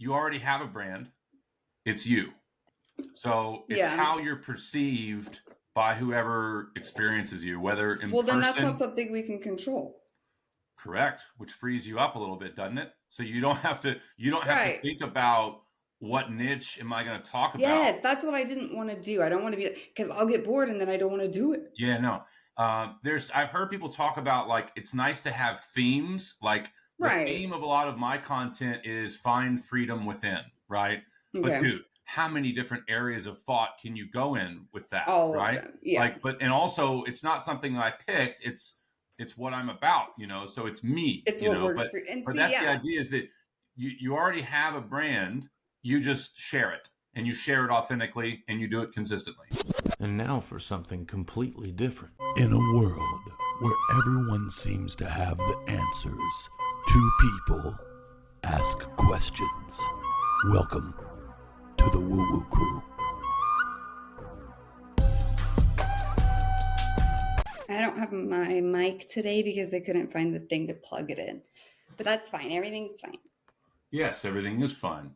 you already have a brand. It's you. So it's Yeah. how you're perceived by whoever experiences you, whether in Well, then that's not person. something we can control. Correct, which frees you up a little bit, doesn't it? So you don't have to Right. think about what niche am I going to talk about. Yes, that's what I didn't want to do. I don't want to be, because I'll get bored and then I don't want to do it. Yeah, no. I've heard people talk about like it's nice to have themes. Like the Right. theme of a lot of my content is find freedom within, right? But Okay. dude, how many different areas of thought can you go in with that, All of right? them. Yeah. Like, and also it's not something that I picked. It's what I'm about, so it's me, It's what works But for you. And see, that's the yeah. idea is that you already have a brand. You just share it, and you share it authentically, and you do it consistently. And now for something completely different. In a world where everyone seems to have the answers, two people ask questions. Welcome to the Woo Woo Crew. I don't have my mic today because I couldn't find the thing to plug it in. But that's fine. Everything's fine. Yes, everything is fine.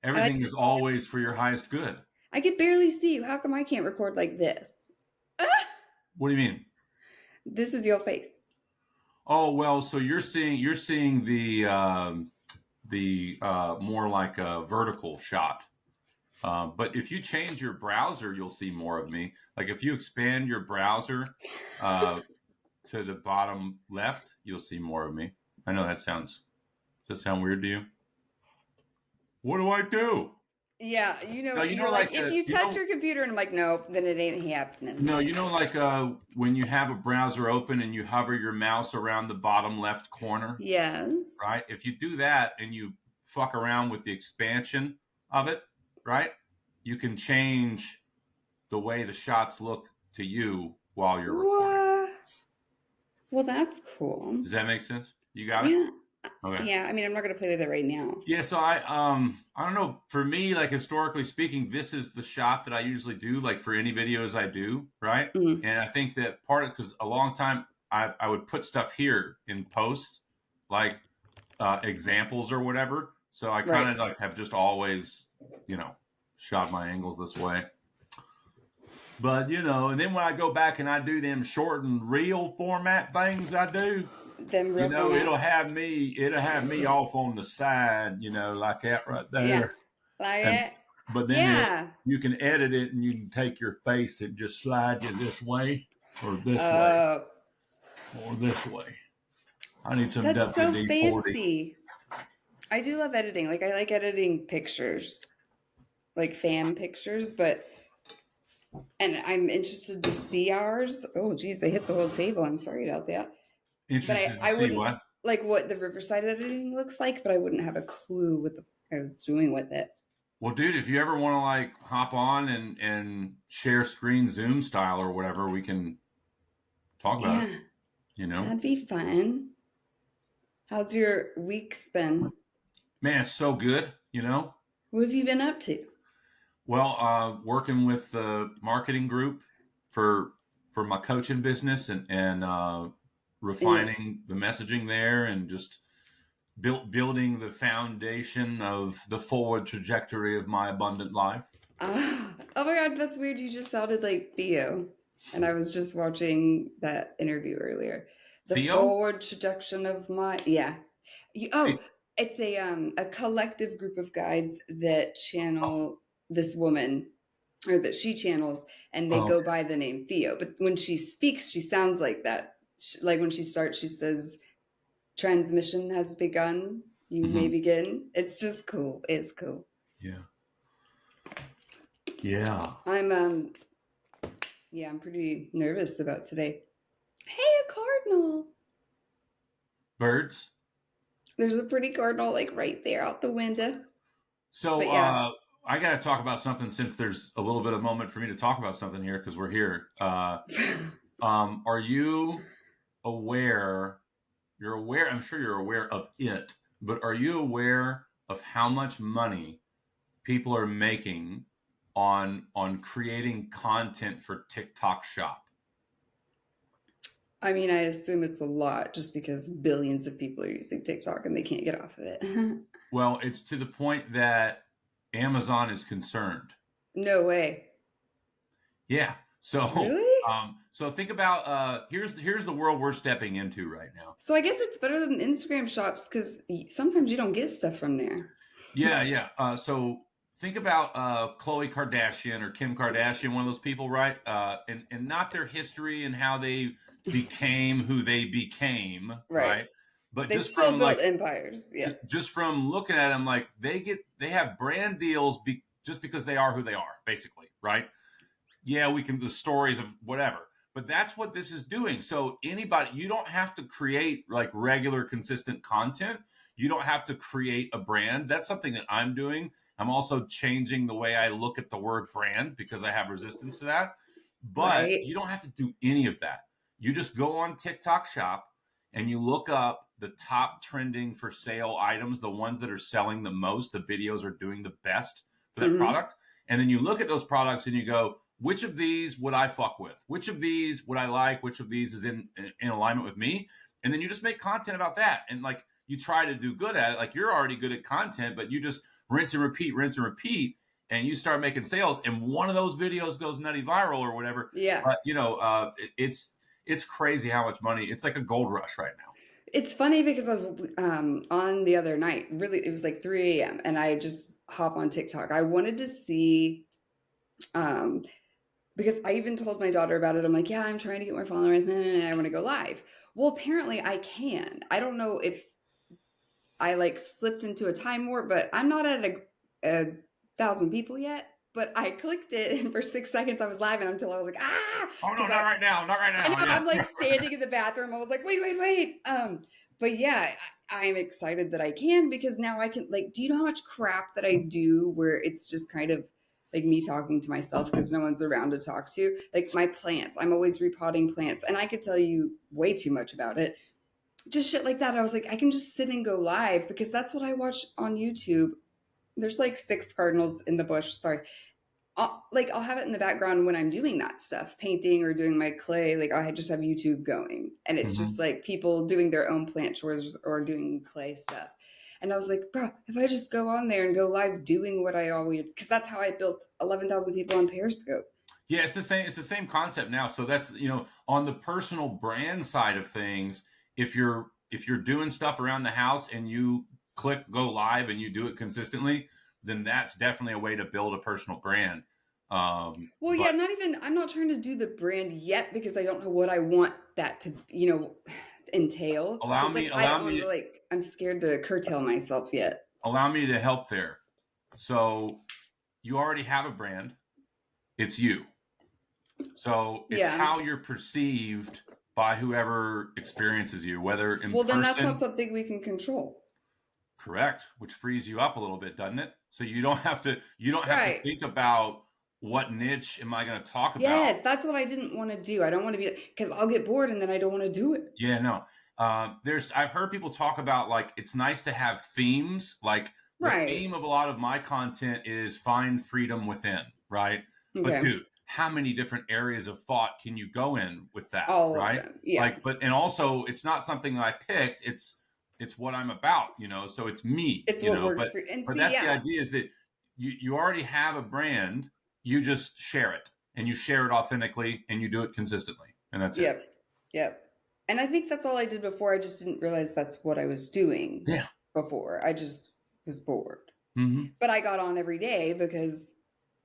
Everything is always for your highest good. I could barely see you. How come I can't record like this? What do you mean? This is your face. Oh, well, so you're seeing the more like a vertical shot. But if you change your browser, you'll see more of me. Like if you expand your browser to the bottom left, you'll see more of me. I know does that sound weird to you? What do I do? Yeah, No, you're like, if you touch your computer, and I'm like, nope, then it ain't happening. No, like when you have a browser open and you hover your mouse around the bottom left corner. Yes. Right? If you do that and you fuck around with the expansion of it, right? You can change the way the shots look to you while you're recording. Well, that's cool. Does that make sense? You got it? Yeah. Okay. Yeah, I mean, I'm not going to play with it right now. Yeah, so I don't know. For me, like historically speaking, this is the shot that I usually do, like for any videos I do, right? Mm. And I think that part is because a long time I would put stuff here in post, like examples or whatever. So I kind of like have just always, shot my angles this way. But and then when I go back and I do them short and reel format things I do, it'll have me off on the side, like that right there. Yeah, like that. But then you can edit it and you can take your face and just slide you this way or this way or this way. I need some That's so WD-40. fancy. I do love editing. Like I like editing pictures, like fan pictures, and I'm interested to see ours. Oh, geez, I hit the whole table. I'm sorry about that. Interested to see what? Like what the Riverside editing looks like, but I wouldn't have a clue what I was doing with it. Well, dude, if you ever want to like hop on and share screen Zoom style or whatever, we can talk about it. That'd be fun. How's your week's been? Man, it's so good. What have you been up to? Well, working with the marketing group for my coaching business and refining the messaging there and just building the foundation of the forward trajectory of my abundant life. Oh my God, that's weird. You just sounded like Theo. And I was just watching that interview earlier. The Theo? forward trajectory of my, yeah. It's a collective group of guides that channel this woman, or that she channels, and they go by the name Theo. But when she speaks, she sounds like that. Like when she starts, she says, "Transmission has begun. You may begin." It's just cool. It's cool. Yeah. Yeah. I'm pretty nervous about today. Hey, a cardinal. Birds. There's a pretty cardinal like right there out the window. So I got to talk about something since there's a little bit of moment for me to talk about something here because we're here. Are you aware? You're aware. I'm sure you're aware of it, but are you aware of how much money people are making on creating content for TikTok Shop? I mean, I assume it's a lot just because billions of people are using TikTok and they can't get off of it. Well, it's to the point that Amazon is concerned. No way. Yeah. So, Really? so think about here's the world we're stepping into right now. So I guess it's better than Instagram shops because sometimes you don't get stuff from there. Yeah, yeah. So think about Khloe Kardashian or Kim Kardashian, one of those people, right? And not their history and how they became who they became, right? But They just still from built like empires. Yeah. just from looking at them, like they have brand deals just because they are who they are, basically, right? Yeah, we can the stories of whatever, but that's what this is doing. So anybody, you don't have to create like regular, consistent content. You don't have to create a brand. That's something that I'm doing. I'm also changing the way I look at the word brand because I have resistance to that. But Right. you don't have to do any of that. You just go on TikTok Shop and you look up the top trending for sale items, the ones that are selling the most, the videos are doing the best for that product. And then you look at those products and you go, which of these would I fuck with? Which of these would I like? Which of these is in alignment with me? And then you just make content about that. And like you try to do good at it. Like you're already good at content, but you just rinse and repeat. And you start making sales. And one of those videos goes nutty viral or whatever. Yeah. But it's crazy how much money. It's like a gold rush right now. It's funny because I was on the other night, really, it was like 3 a.m. and I just hop on TikTok. I wanted to see, because I even told my daughter about it. I'm like, yeah, I'm trying to get more followers and I want to go live. Well, apparently I can. I don't know if I like slipped into a time warp, but I'm not at a 1,000 people yet. But I clicked it, and for 6 seconds I was live, and until I was like, ah! Oh no, not right now. I know, I'm like standing in the bathroom. I was like, wait. But yeah, I'm excited that I can because now I can like. Do you know how much crap that I do where it's just kind of like me talking to myself because no one's around to talk to? Like my plants, I'm always repotting plants, and I could tell you way too much about it. Just shit like that. I was like, I can just sit and go live because that's what I watch on YouTube. There's like 6 cardinals in the bush. Sorry. I'll have it in the background when I'm doing that stuff, painting or doing my clay. Like I just have YouTube going, and it's just like people doing their own plant chores or doing clay stuff. And I was like, bro, if I just go on there and go live doing what I always, because that's how I built 11,000 people on Periscope. Yeah, it's the same. It's the same concept now. So that's on the personal brand side of things. If you're doing stuff around the house and you click go live and you do it consistently, then that's definitely a way to build a personal brand. I'm not trying to do the brand yet because I don't know what I want that to, entail. I'm scared to curtail myself yet. Allow me to help there. So you already have a brand. It's you. So it's how you're perceived by whoever experiences you, whether in person. Then that's not something we can control. Correct, which frees you up a little bit, doesn't it? So you don't have to to think about what niche am I going to talk about. Yes, that's what I didn't want to do. I don't want to be because I'll get bored and then I don't want to do it. Yeah, no. I've heard people talk about like it's nice to have themes. Like the theme of a lot of my content is find freedom within, right? Okay. But dude, how many different areas of thought can you go in with that? All right? Of them. Yeah. And also it's not something that I picked. It's what I'm about, so it's me. It's what works for you. But that's the idea is that you already have a brand, you just share it and you share it authentically and you do it consistently. And that's it. Yep. And I think that's all I did before. I just didn't realize that's what I was doing before. I just was bored. Mm-hmm. But I got on every day because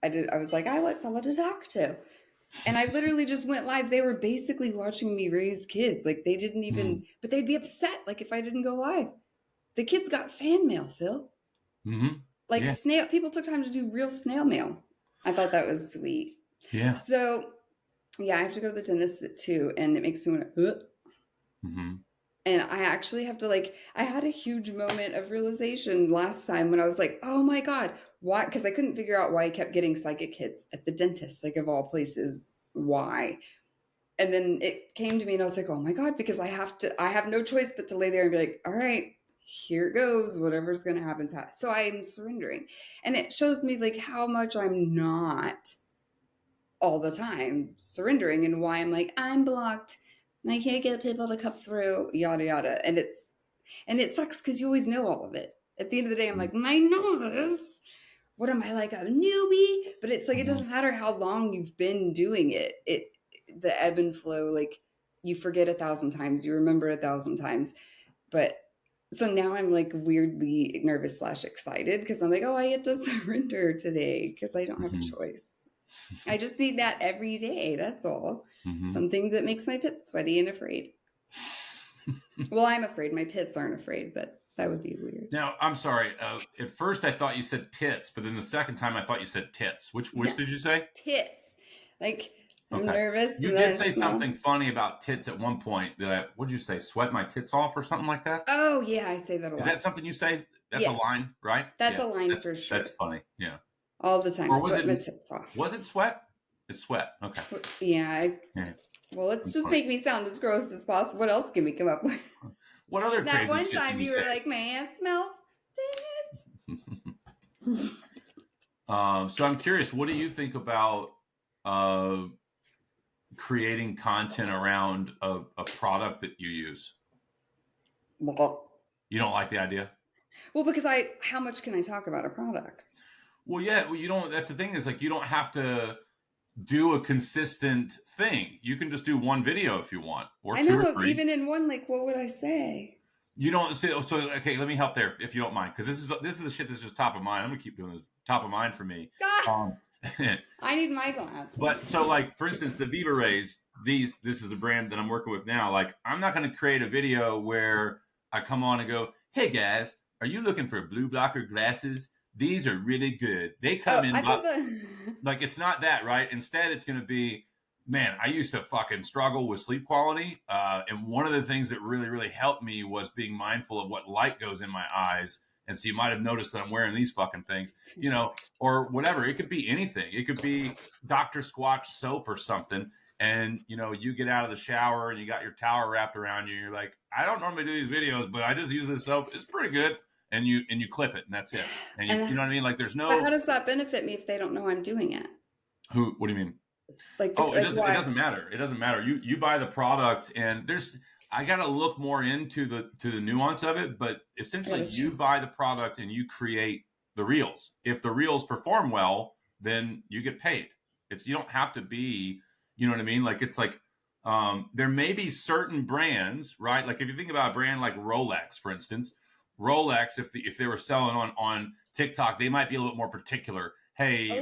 I was like, I want someone to talk to. And I literally just went live. They were basically watching me raise kids. Like they didn't even, but they'd be upset. Like if I didn't go live, the kids got fan mail, Phil. Mm-hmm. Like snail, people took time to do real snail mail. I thought that was sweet. Yeah. So I have to go to the dentist too. And it makes me want to, and I actually have to I had a huge moment of realization last time when I was like, oh my God, why? Because I couldn't figure out why I kept getting psychic hits at the dentist, like of all places, why? And then it came to me and I was like, oh my God, because I have no choice but to lay there and be like, all right, here it goes. Whatever's going to happen. So I'm surrendering. And it shows me like how much I'm not all the time surrendering and why I'm like, I'm blocked. I can't get people to come through, yada yada. And it sucks because you always know all of it. At the end of the day, I'm like, I know this. What am I, like a newbie? But it's like it doesn't matter how long you've been doing it. The ebb and flow, like you forget 1,000 times, you remember 1,000 times. But so now I'm like weirdly nervous / excited because I'm like, oh, I get to surrender today because I don't have a choice. I just need that every day. That's all. Something that makes my pits sweaty and afraid. Well, I'm afraid. My pits aren't afraid, but that would be weird. Now, I'm sorry. At first, I thought you said pits, but then the second time, I thought you said tits. Which did you say? Tits. Like, I'm nervous. You did say something funny about tits at one point. What did you say? Sweat my tits off or something like that? Oh, yeah. I say that a lot. Is that something you say? That's a line, right? That's a line for sure. That's funny. Yeah. All the time. Or sweat my tits off. Was it sweat? It's sweat. Okay. Yeah. Well, let's just make me sound as gross as possible. What else can we come up with? What other that crazy one shit time can you were like, my ass smells. So I'm curious, what do you think about creating content around a product that you use? Well, you don't like the idea? Well, because how much can I talk about a product? Well, yeah, well, you don't. That's the thing is like you don't have to do a consistent thing. You can just do one video if you want, or I two know, or three. even in one, like, what would I say? You don't say. So okay, let me help there if you don't mind, because this is the shit that's just top of mind. I'm gonna keep doing this top of mind for me. I need my glass. But so, like, for instance, the Viva Rays. This is a brand that I'm working with now. Like, I'm not gonna create a video where I come on and go, "Hey guys, are you looking for blue blocker glasses? These are really good. They come in." Like, it's not that, right? Instead, it's going to be, man, I used to fucking struggle with sleep quality. And one of the things that really, really helped me was being mindful of what light goes in my eyes. And so you might have noticed that I'm wearing these fucking things, or whatever. It could be anything. It could be Dr. Squatch soap or something. And, you get out of the shower and you got your towel wrapped around you. And you're like, I don't normally do these videos, but I just use this soap. It's pretty good. And you clip it, and that's it. And you know what I mean? Like, there's no. But how does that benefit me if they don't know I'm doing it? What do you mean? It doesn't matter. It doesn't matter. You buy the product, and I got to look more into the nuance of it. But essentially, you buy the product and you create the reels. If the reels perform well, then you get paid. You don't have to be. You know what I mean? Like, it's like there may be certain brands, right? Like, if you think about a brand like Rolex, for instance. Rolex, if they were selling on TikTok, they might be a little bit more particular. Hey,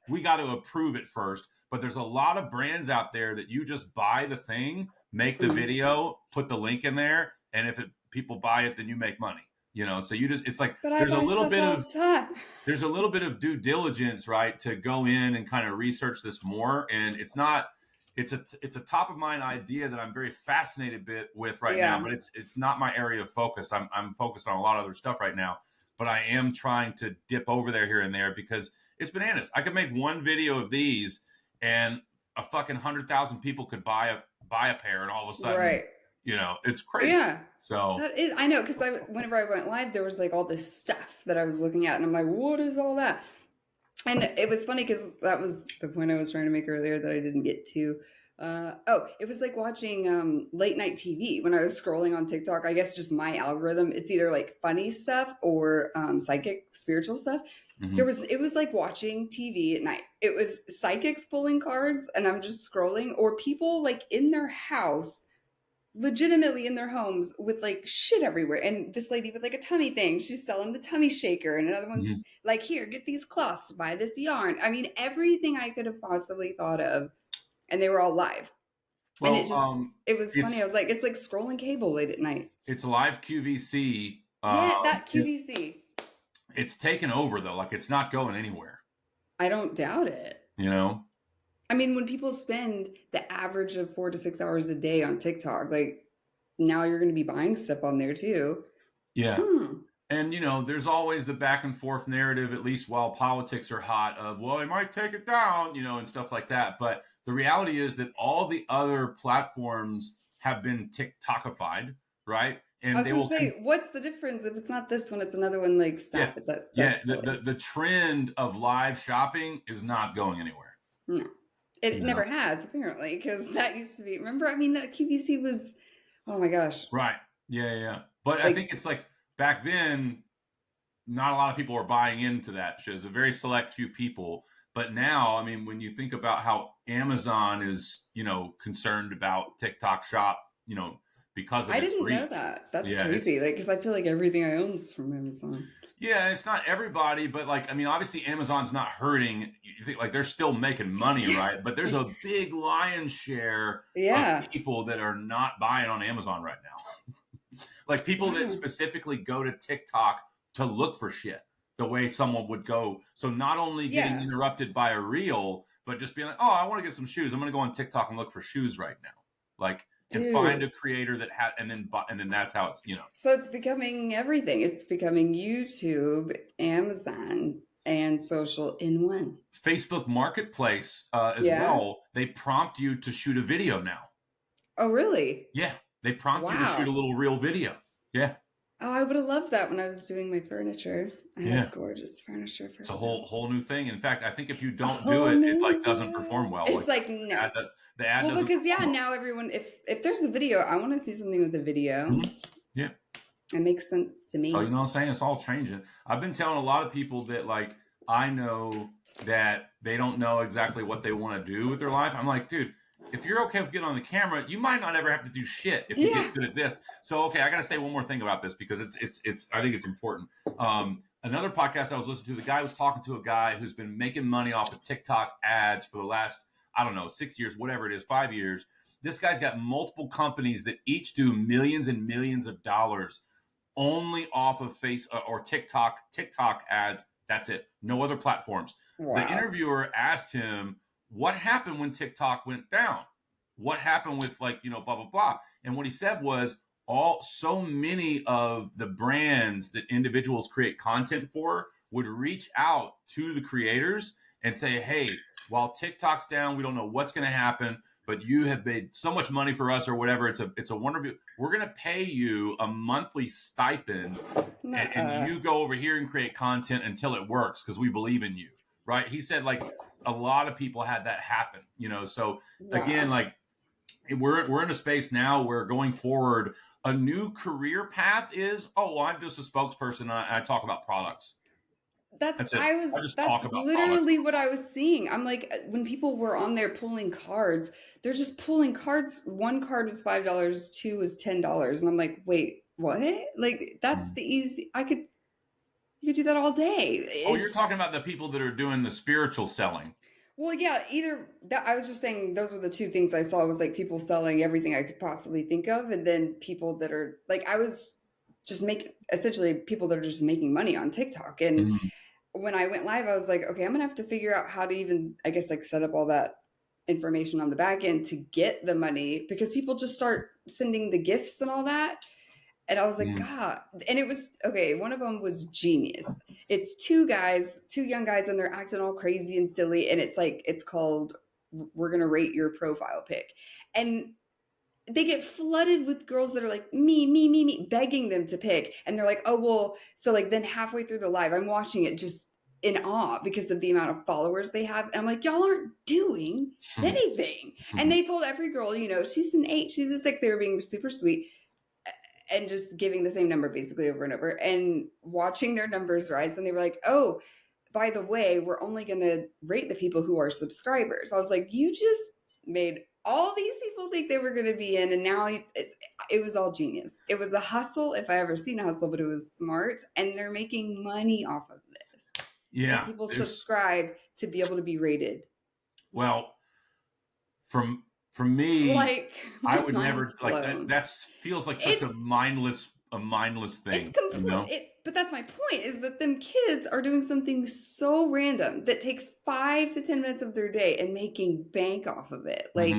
we got to approve it first. But there's a lot of brands out there that you just buy the thing, make the video, put the link in there, and if people buy it, then you make money. So it's like there's a little bit of due diligence, right, to go in and kind of research this more. And it's not. It's a top of mind idea that I'm very fascinated with right now, but it's not my area of focus. I'm focused on a lot of other stuff right now, but I am trying to dip over there here and there because it's bananas. I could make one video of these, and a fucking 100,000 people could buy a pair, and all of a sudden, it's crazy. Yeah. So I know, because whenever I went live, there was like all this stuff that I was looking at, and I'm like, what is all that? And it was funny because that was the point I was trying to make earlier that I didn't get to. It was like watching late night TV when I was scrolling on TikTok. I guess just my algorithm. It's either like funny stuff or psychic, spiritual stuff. Mm-hmm. It was like watching TV at night. It was psychics pulling cards, and I'm just scrolling, or people like in their house, legitimately in their homes with like shit everywhere. And this lady with like a tummy thing, she's selling the tummy shaker, and another one's like, here, get these cloths, buy this yarn. I mean, everything I could have possibly thought of, and they were all live. Well, and it was funny. I was like, it's like scrolling cable late at night. It's live QVC. That QVC. It's taken over though. Like, it's not going anywhere. I don't doubt it. I mean, when people spend the average of 4 to 6 hours a day on TikTok, like, now you're going to be buying stuff on there too. Yeah. And, there's always the back and forth narrative, at least while politics are hot, of, well, they might take it down, and stuff like that. But the reality is that all the other platforms have been TikTokified, right? And I was going to say, what's the difference if it's not this one, it's another one? Like, stop it. The trend of live shopping is not going anywhere. No. It you know? never has, apparently, because that used to be. Remember, I mean, that QVC was. Oh my gosh! Right. Yeah, yeah. But I Like, think it's like back then, not a lot of people were buying into that show. It's a very select few people. But now, I mean, when you think about how Amazon is, concerned about TikTok Shop, because of I its didn't know reach. that. That's Yeah, crazy. Like, because I feel like everything I own is from Amazon. yeah, it's not everybody, but like, I mean, obviously Amazon's not hurting. You think like they're still making money, Yeah. right? But there's a big lion's share Yeah. of people that are not buying on Amazon right now. Like people that Wow. specifically go to TikTok to look for shit the way someone would go. So not only getting Yeah. interrupted by a reel, but just being like, oh, I want to get some shoes. I'm going to go on TikTok and look for shoes right now. Like, and find a Dude. creator that and then that's how it's, So it's becoming everything. It's becoming YouTube, Amazon, and social in one. Facebook Marketplace as Yeah. well. They prompt you to shoot a video now. Oh, really? Yeah, they prompt you to shoot a Wow. little real video. Yeah, Oh, I would have loved that when I was doing my furniture. I Yeah. had gorgeous furniture for it's a sale. whole new thing. In fact, I think if you A don't do whole it, it new like doesn't world. perform well. It's like, the no. ad, the ad Well, doesn't because perform well. now everyone, if there's a video, I want to see something with a video. Mhm. Yeah. It makes sense to me. So you know what I'm saying? It's all changing. I've been telling a lot of people that like I know that they don't know exactly what they want to do with their life. I'm like, dude, if you're okay with getting on the camera, you might not ever have to do shit if you Yeah. get good at this. So okay, I gotta say one more thing about this because it's I think it's important. Another podcast I was listening to, the guy was talking to a guy who's been making money off of TikTok ads for the last, I don't know, 6 years, whatever it is, 5 years. This guy's got multiple companies that each do millions and millions of dollars only off of or TikTok ads. That's it. No other platforms. Wow. The interviewer asked him, what happened when TikTok went down? What happened with like, blah, blah, blah. And what he said was so many of the brands that individuals create content for would reach out to the creators and say, hey, while TikTok's down, we don't know what's going to happen, but you have made so much money for us or whatever. It's a wonderful, we're going to pay you a monthly stipend and you go over here and create content until it works because we believe in you. Right. He said like a lot of people had that happen, so again, like we're in a space now where going forward, a new career path is, I'm just a spokesperson. I talk about products. That's it. I just talk about literally products. what I was seeing. I'm like, when people were on there pulling cards, they're just pulling cards. One card was $5, two was $10. And I'm like, wait, what? Like, that's the easy, you could do that all day. Oh, you're talking about the people that are doing the spiritual selling. Well, yeah, either that, I was just saying those were the two things I saw, was like people selling everything I could possibly think of. And then people that are like, I was just essentially people that are just making money on TikTok. And when I went live, I was like, okay, I'm going to have to figure out how to even, I guess, like set up all that information on the back end to get the money, because people just start sending the gifts and all that. And I was like, God. And it was, okay, one of them was genius. It's two young guys, and they're acting all crazy and silly. And it's called, we're going to rate your profile pic. And they get flooded with girls that are like, me, begging them to pick. And they're like, oh, well, so like then halfway through the live, I'm watching it just in awe because of the amount of followers they have. And I'm like, y'all aren't doing anything. And they told every girl, she's an 8, she's a 6. They were being super sweet. And just giving the same number basically over and over, and watching their numbers rise. And they were like, oh, by the way, we're only going to rate the people who are subscribers. I was like, you just made all these people think they were going to be in. And now it was all genius. It was a hustle, if I ever seen a hustle, but it was smart. And they're making money off of this. Yeah. People subscribe to be able to be rated. Well, for me, like, I would never like that. That feels like such a mindless thing. It's complete. But that's my point, is that them kids are doing something so random that takes 5 to 10 minutes of their day and making bank off of it. Like,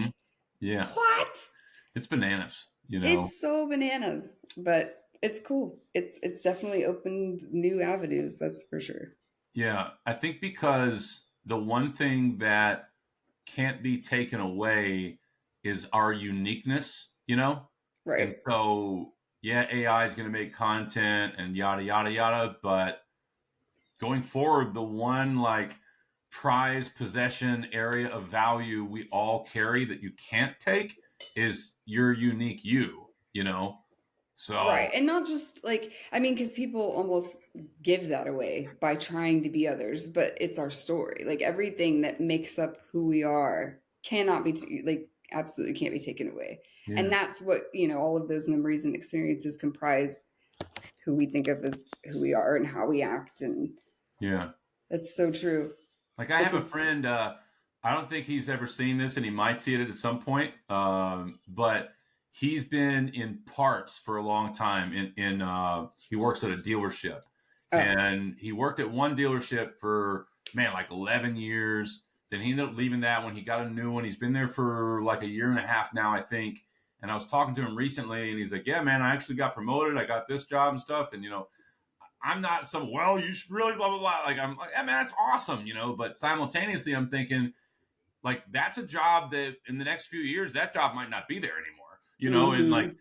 yeah, what? It's bananas. It's so bananas, but it's cool. It's definitely opened new avenues. That's for sure. Yeah, I think because the one thing that can't be taken away is our uniqueness, Right. And so, yeah, AI is going to make content and yada, yada, yada. But going forward, the one like prized possession area of value we all carry that you can't take is your unique you know? So, Right. And not just like, I mean, because people almost give that away by trying to be others, but it's our story. Like everything that makes up who we are cannot be, like, absolutely can't be taken away. yeah. And that's what, all of those memories and experiences comprise who we think of as who we are and how we act. And Yeah. that's so true. Like I It's have a friend, I don't think he's ever seen this and he might see it at some point. But he's been in parts for a long time he works at a dealership. Oh. And he worked at one dealership for like 11 years. Then he ended up leaving that when he got a new one. He's been there for like a year and a half now, I think. And I was talking to him recently and he's like, yeah, man, I actually got promoted. I got this job and stuff. And, I'm not you should really blah, blah, blah. Like, I'm like, yeah, man, that's awesome, but simultaneously I'm thinking like, that's a job that in the next few years, that job might not be there anymore, and like,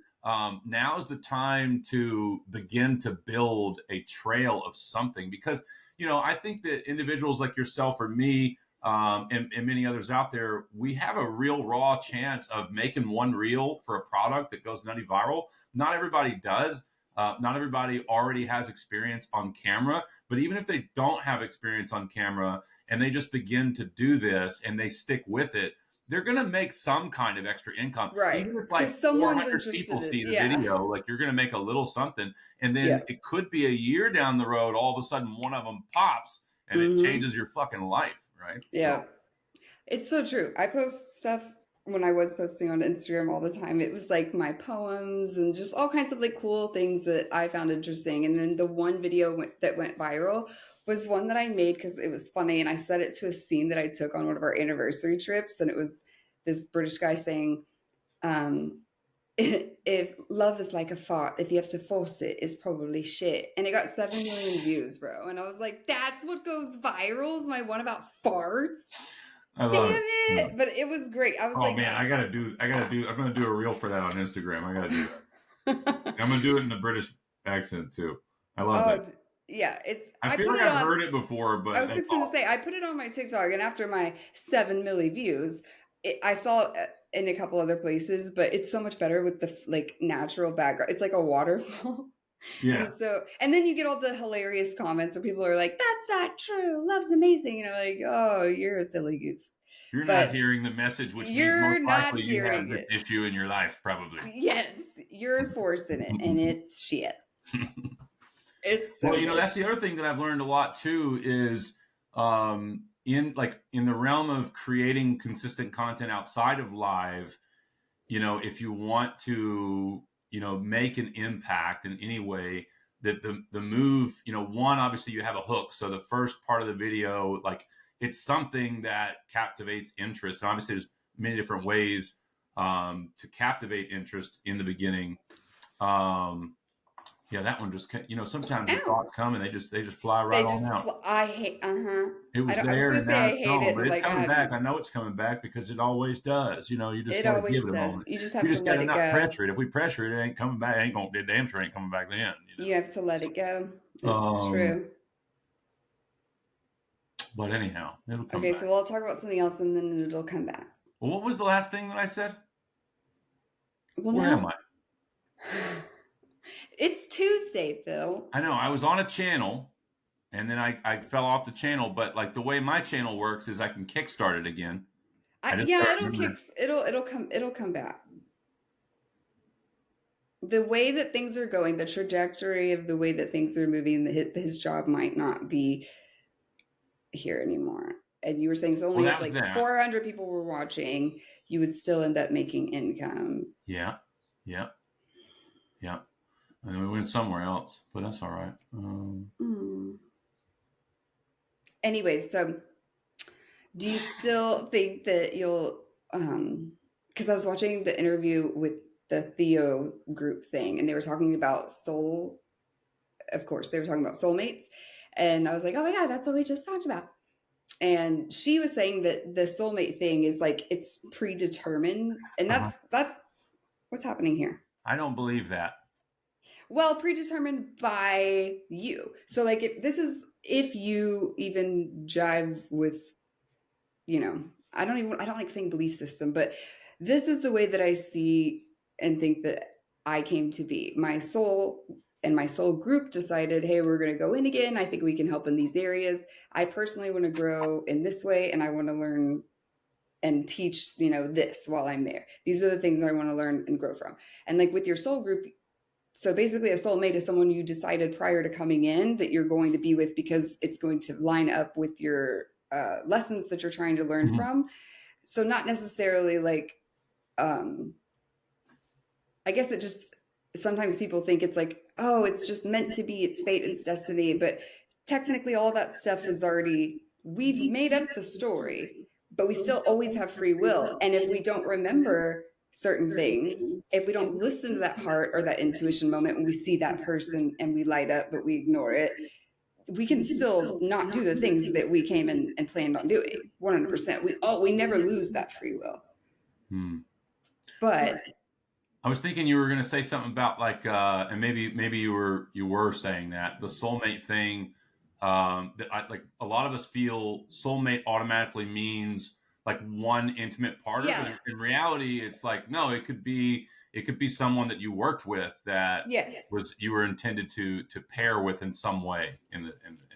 now's the time to begin to build a trail of something because, I think that individuals like yourself or me, and many others out there, we have a real raw chance of making one reel for a product that goes nutty viral. Not everybody does. Not everybody already has experience on camera, but even if they don't have experience on camera and they just begin to do this and they stick with it, they're going to make some kind of extra income. Right. Even if like someone's 400 people see the yeah. video, like you're going to make a little something. And then it could be a year down the road, all of a sudden one of them pops and it changes your fucking life, right? Yeah. So. It's so true. I post stuff when I was posting on Instagram all the time. It was like my poems and just all kinds of like cool things that I found interesting. And then the one video that went viral was one that I made because it was funny. And I set it to a scene that I took on one of our anniversary trips. And it was this British guy saying, if love is like a fart, if you have to force it, it's probably shit. And it got 7 million views, bro. And I was like, that's what goes viral is my one about farts. Damn it. But it was great. I was like, man, I'm going to do a reel for that on Instagram. I got to do that. I'm going to do it in the British accent too. I love that. Yeah, I feel like I've heard it before, but I was just going to say, I put it on my TikTok and after my 7 million views, I saw it in a couple other places, but it's so much better with the like natural background. It's like a waterfall. Yeah. And then you get all the hilarious comments where people are like, that's not true. Love's amazing. Like, oh, you're a silly goose. You're not hearing the message, which means most likely you have this issue in your life, probably. Yes, you're forcing it, and it's shit. It's so well, that's the other thing that I've learned a lot too is in the realm of creating consistent content outside of live, if you want to make an impact in any way, that the move, one, obviously you have a hook. So the first part of the video, like it's something that captivates interest. And obviously there's many different ways to captivate interest in the beginning. Yeah, that one just, sometimes the thoughts come and they just fly right on out. I hate, It was there and now it's gone, but it's coming back. I know it's coming back because it always does. You just got to give it a moment. You just have to let it go. Not pressure it. If we pressure it, it ain't coming back. The damn sure ain't coming back then. You have to let it go. It's true. But anyhow, it'll come back. So we'll talk about something else and then it'll come back. Well, what was the last thing that I said? Well, Where am I? It's Tuesday, Phil. I know. I was on a channel and then I fell off the channel, but like the way my channel works is I can kickstart it again. It'll come back. The way that things are going, the trajectory of the way that things are moving, his job might not be here anymore. And you were saying so only if like 400 people were watching, you would still end up making income. Yeah. And then we went somewhere else, but that's all right. Anyways, so do you still think that you'll, because I was watching the interview with the Theo group thing and they were talking about of course, they were talking about soulmates. And I was like, oh my God, that's what we just talked about. And she was saying that the soulmate thing is like, it's predetermined. And that's what's happening here. I don't believe that. Well, predetermined by you. So like if you even jive with I don't like saying belief system, but this is the way that I see and think that I came to be. My soul and my soul group decided, hey, we're going to go in again. I think we can help in these areas. I personally want to grow in this way, and I want to learn and teach, this while I'm there. These are the things I want to learn and grow from. And like with your soul group, so basically a soulmate is someone you decided prior to coming in that you're going to be with because it's going to line up with your lessons that you're trying to learn from. So not necessarily like, I guess it just, sometimes people think it's like, oh, it's just meant to be, it's fate, it's destiny. But technically all that stuff is already, we've made up the story, but we still always have free will. And if we don't remember certain things, if we don't listen to that heart or that intuition moment when we see that person and we light up, but we ignore it, we can still not do the things that we came in and planned on doing 100%. We never lose that free will. But I was thinking you were going to say something about like, and maybe you were saying that the soulmate thing, like a lot of us feel soulmate automatically means like one intimate partner. Yeah. But in reality, it's like, no, it could be someone that you worked with that you were intended to pair with in some way.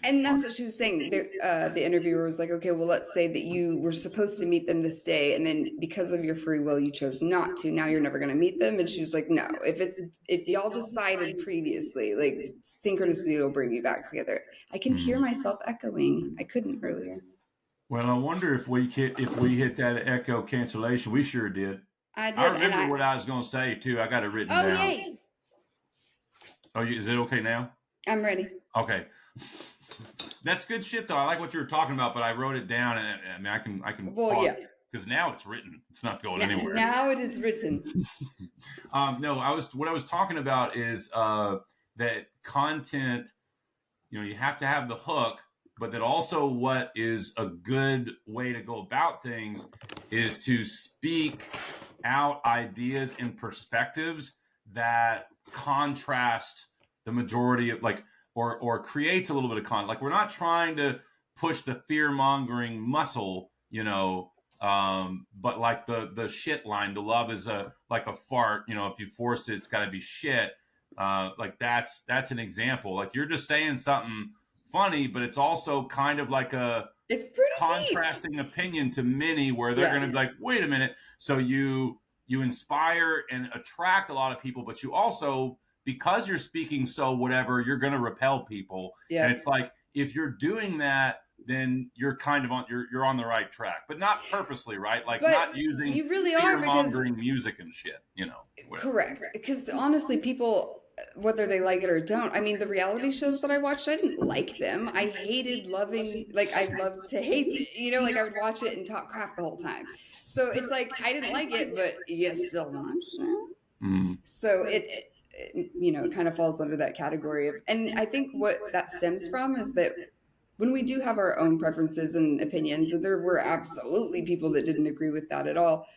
And that's what she was saying. The interviewer was like, okay, well, let's say that you were supposed to meet them this day, and then because of your free will, you chose not to. Now you're never going to meet them. And she was like, no, if y'all decided previously, like synchronicity will bring you back together. I can hear myself echoing. I couldn't earlier. Well, I wonder if we hit that echo cancellation. We sure did. I did. I remember what I was going to say too. I got it written down. Yay. Oh, is it okay now? I'm ready. Okay. That's good shit though. I like what you were talking about, but I wrote it down, and I mean, I can. Well, yeah. Because now it's written. It's not going anywhere. Now it is written. No, what I was talking about is that content. You have to have the hook, but that also what is a good way to go about things is to speak out ideas and perspectives that contrast the majority of or creates a little bit of like we're not trying to push the fear-mongering muscle, but like the shit line, the love is like a fart, if you force it, it's got to be shit. Like that's an example. Like you're just saying something funny, but it's also kind of like it's pretty contrasting opinion to many where they're going to be like, wait a minute. So you inspire and attract a lot of people, but you also, because you're speaking so whatever, you're going to repel people. Yeah. And it's like, if you're doing that, then you're kind of you're on the right track, but not purposely, right? Like, but not using you really are fear-mongering music and shit, whatever. Correct. Because honestly, people, whether they like it or don't, I mean, the reality shows that I watched, I didn't like them. I hated loving, like I loved to hate, like I would watch it and talk crap the whole time. So it's like, I didn't like it, but you still watch it. So it kind of falls under that category of, and I think what that stems from is that when we do have our own preferences and opinions, and there were absolutely people that didn't agree with that at all,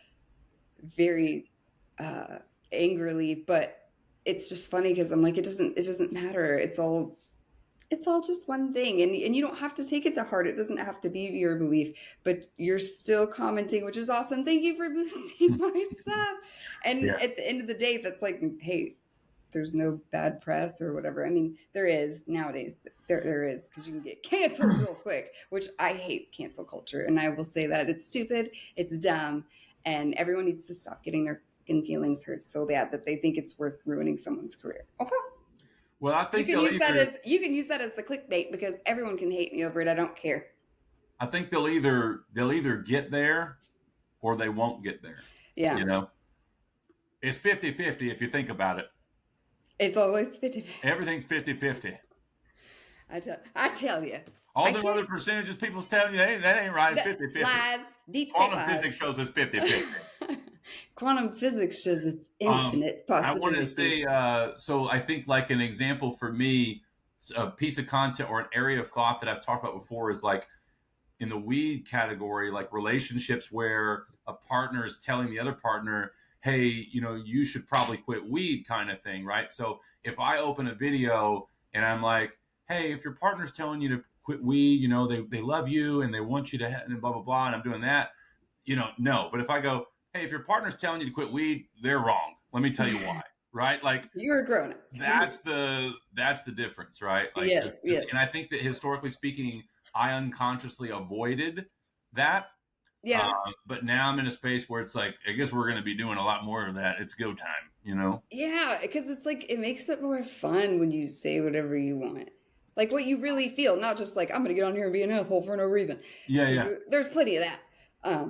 very angrily, but it's just funny because I'm like, it doesn't matter. It's all just one thing, and you don't have to take it to heart. It doesn't have to be your belief, but you're still commenting, which is awesome. Thank you for boosting my stuff. And at the end of the day, that's like, hey, there's no bad press or whatever. I mean, there is nowadays. There is, because you can get canceled real quick, which I hate cancel culture. And I will say that it's stupid, it's dumb, and everyone needs to stop getting their feelings hurt so bad that they think it's worth ruining someone's career. Okay. Well, I think you can use that as the clickbait, because everyone can hate me over it. I don't care. I think they'll either get there or they won't get there. Yeah. It's 50-50 if you think about it. It's always 50-50. Everything's 50-50. I tell you. All the other percentages people telling you, hey, that ain't right. It's 50-50. Lies. Deep state Quantum lies. physics shows it's 50-50. Quantum physics shows it's infinite possibility. I want to say, so I think like an example for me, a piece of content or an area of thought that I've talked about before is like in the weed category, like relationships where a partner is telling the other partner, hey, you should probably quit weed kind of thing, right? So if I open a video and I'm like, hey, if your partner's telling you to quit weed, they love you and they want you to, and blah, blah, blah. And I'm doing that, no. But if I go, hey, if your partner's telling you to quit weed, they're wrong. Let me tell you why. Right? Like, you're a grown up. that's the difference, right? Like, yes. And I think that historically speaking, I unconsciously avoided that. Yeah. But now I'm in a space where it's like, I guess we're going to be doing a lot more of that. It's go time, Yeah, because it's like, it makes it more fun when you say whatever you want. Like what you really feel, not just like, I'm going to get on here and be an asshole for no reason. Yeah. There's plenty of that.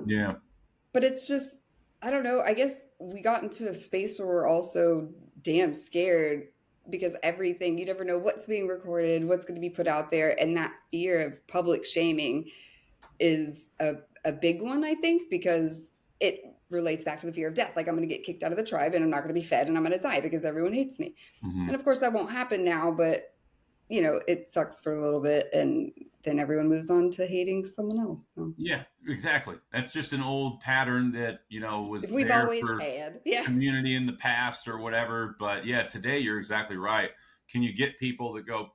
Yeah. But it's just, I don't know. I guess we got into a space where we're also damn scared because everything, you never know what's being recorded, what's going to be put out there. And that fear of public shaming is a big one, I think, because it relates back to the fear of death. Like, I'm going to get kicked out of the tribe and I'm not going to be fed and I'm going to die because everyone hates me. Mm-hmm. And of course that won't happen now, but it sucks for a little bit and then everyone moves on to hating someone else. So. Yeah, exactly. That's just an old pattern that, was we've there always for had. community in the past or whatever. But yeah, today you're exactly right. Can you get people that go,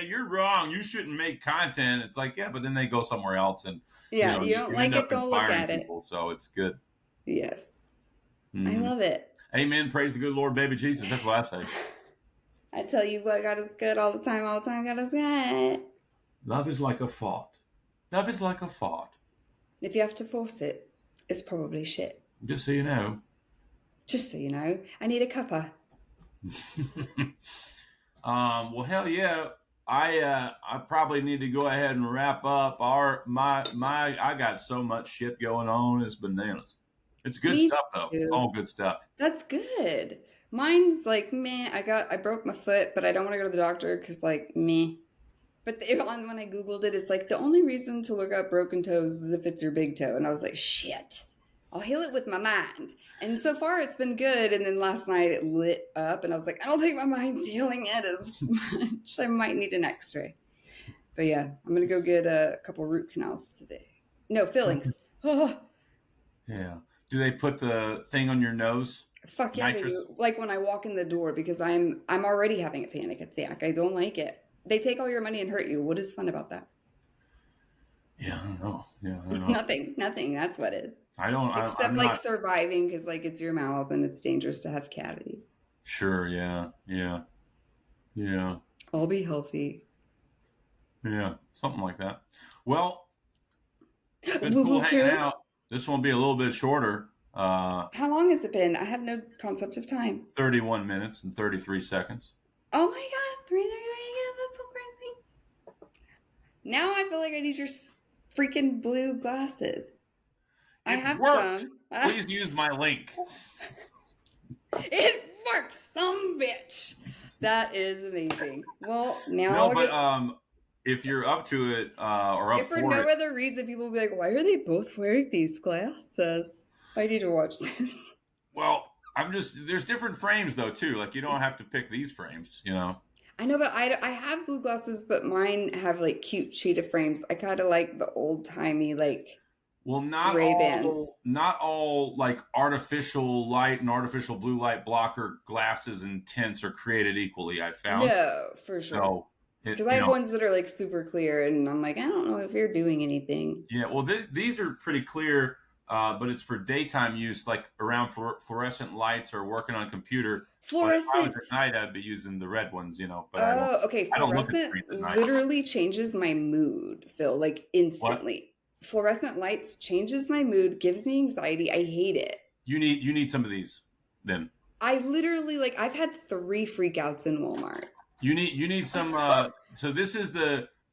you're wrong, you shouldn't make content? It's like, yeah, but then they go somewhere else and you don't like it, don't look at people, it. So it's good. Yes. Mm-hmm. I love it. Amen. Praise the good Lord, baby Jesus. That's what I say. I tell you what, God is good all the time, God is good. Love is like a fart. Love is like a fart. If you have to force it, it's probably shit. Just so you know. Just so you know. I need a cuppa. Well, hell yeah. I probably need to go ahead and wrap up I got so much shit going on. It's bananas. It's good stuff though. Too. It's all good stuff. That's good. Mine's like, meh. I broke my foot, but I don't want to go to the doctor because like, meh. But when I Googled it, it's like the only reason to look up broken toes is if it's your big toe. And I was like, shit, I'll heal it with my mind. And so far it's been good. And then last night it lit up and I was like, I don't think my mind's healing it as much. I might need an x-ray. But yeah, I'm going to go get a couple root canals today. No, fillings. Oh. Yeah. Do they put the thing on your nose? Fuck yeah, they do. Like when I walk in the door because I'm already having a panic attack. I don't like it. They take all your money and hurt you. What is fun about that? Yeah, I don't know. Nothing. That's what is. Except like surviving because like it's your mouth and it's dangerous to have cavities. Sure. Yeah. I'll be healthy. Yeah, something like that. Well, it's been cool hanging out. This one will be a little bit shorter. How long has it been? I have no concept of time. 31 minutes and 33 seconds. Oh my God, 3 again. That's so crazy. Now I feel like I need your freaking blue glasses. I have worked. some. Please use my link. It works, some bitch. That is amazing. Well, now if you're up to it or up if for no other reason, people will be like, why are they both wearing these glasses? I need to watch this. Well, there's different frames though too. Like you don't have to pick these frames, I know, but I have blue glasses, but mine have like cute cheetah frames. I kind of like the old timey Ray-Bans. Not all like artificial light and artificial blue light blocker glasses and tints are created equally. I found. No, for sure. Because I have ones that are like super clear, and I'm like, I don't know if you're doing anything. Yeah, well, these are pretty clear, but it's for daytime use, like around fluorescent lights or working on a computer. Fluorescent. If I was at night, I'd be using the red ones, But okay. Fluorescent literally changes my mood, Phil, like instantly. What? Fluorescent lights changes my mood, gives me anxiety. I hate it. You need some of these, then. I literally I've had 3 freakouts in Walmart. You need some. So this is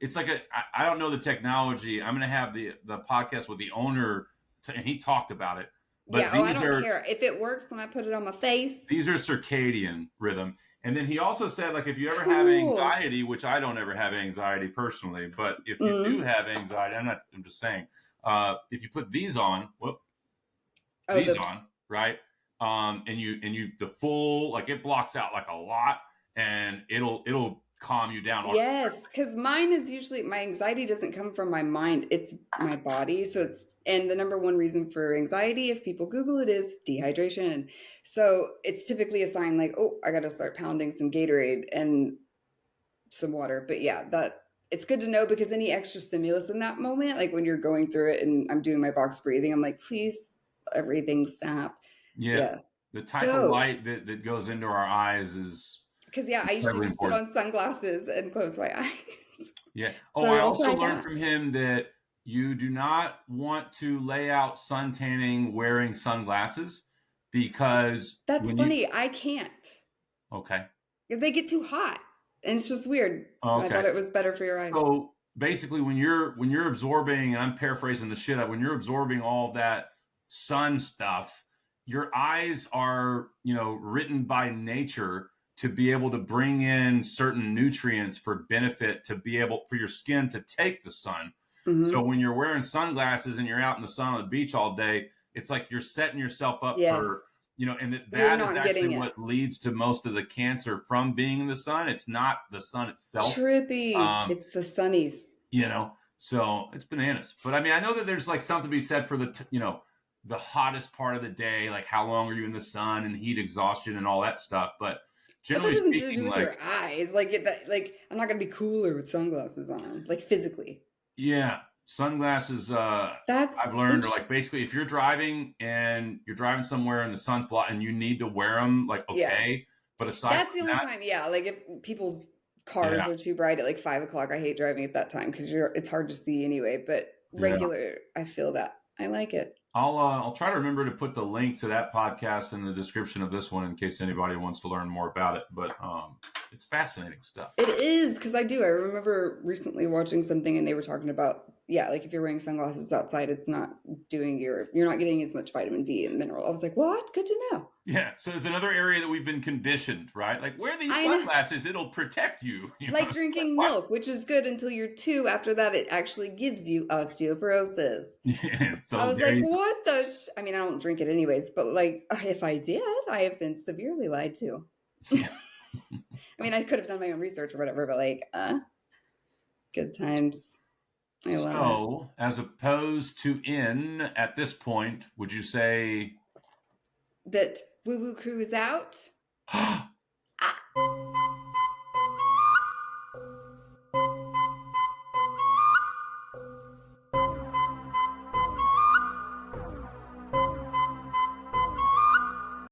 it's like I don't know the technology. I'm going to have the podcast with the owner, and he talked about it. But yeah, I don't care if it works when I put it on my face. These are circadian rhythm, and then he also said if you ever have anxiety, which I don't ever have anxiety personally, but if you do have anxiety, I'm just saying, if you put these on, right, and you the full it blocks out a lot. And it'll calm you down. Yes, because mine is usually my anxiety doesn't come from my mind; it's my body. So and the number one reason for anxiety, if people Google it, is dehydration. So it's typically a sign I got to start pounding some Gatorade and some water. But yeah, it's good to know because any extra stimulus in that moment, like when you're going through it and I'm doing my box breathing, I'm like, please, everything stop. Yeah. The type of Dope. light that goes into our eyes is Because I usually incredibly just put important. on sunglasses and close my eyes. Yeah. So I I'll also try learned that. from him that you do not want to lay out sun tanning wearing sunglasses because That's when funny. I can't. okay. They get too hot. And it's just weird. I Okay. thought it was better for your eyes. So basically when you're absorbing, and I'm paraphrasing the shit out, when you're absorbing all of that sun stuff, your eyes are, written by nature to be able to bring in certain nutrients for benefit to be able for your skin to take the sun. Mhm. So when you're wearing sunglasses and you're out in the sun on the beach all day, it's like you're setting yourself up Yes. for, and You're that not is actually getting it. what leads to most of the cancer from being in the sun. It's not the sun itself. Trippy. It's the sunnies. So it's bananas. But I mean, I know that there's like something to be said for the hottest part of the day, like how long are you in the sun and heat exhaustion and all that stuff. But But that generally doesn't do speaking, with your eyes. Like, I'm not gonna be cooler with sunglasses on, like physically. yeah, sunglasses. That's I've learned are like basically if you're driving and you're driving somewhere and the sun's blocking and you need to wear them, like okay. But aside that's the from only that, time. Yeah, like if people's cars are too bright at like 5 o'clock, I hate driving at that time because it's hard to see anyway. But regular, I feel that I like it. I'll try to remember to put the link to that podcast in the description of this one in case anybody wants to learn more about it. But it's fascinating stuff. It is because I remember recently watching something and they were talking about like if you're wearing sunglasses outside, it's not you're not getting as much vitamin D and mineral. I was like, what? Good to know. Yeah, so there's another area that we've been conditioned, right? Like wear these sunglasses, it'll protect you. Like drinking milk, which is good until you're 2. After that, it actually gives you osteoporosis. Yeah, so I was like, what the? I mean, I don't drink it anyways, but like, if I did, I have been severely lied to. Yeah. I mean, I could have done my own research or whatever, but like, good times. I love it. So, as opposed to in at this point, would you say that Woo Woo Crew is out?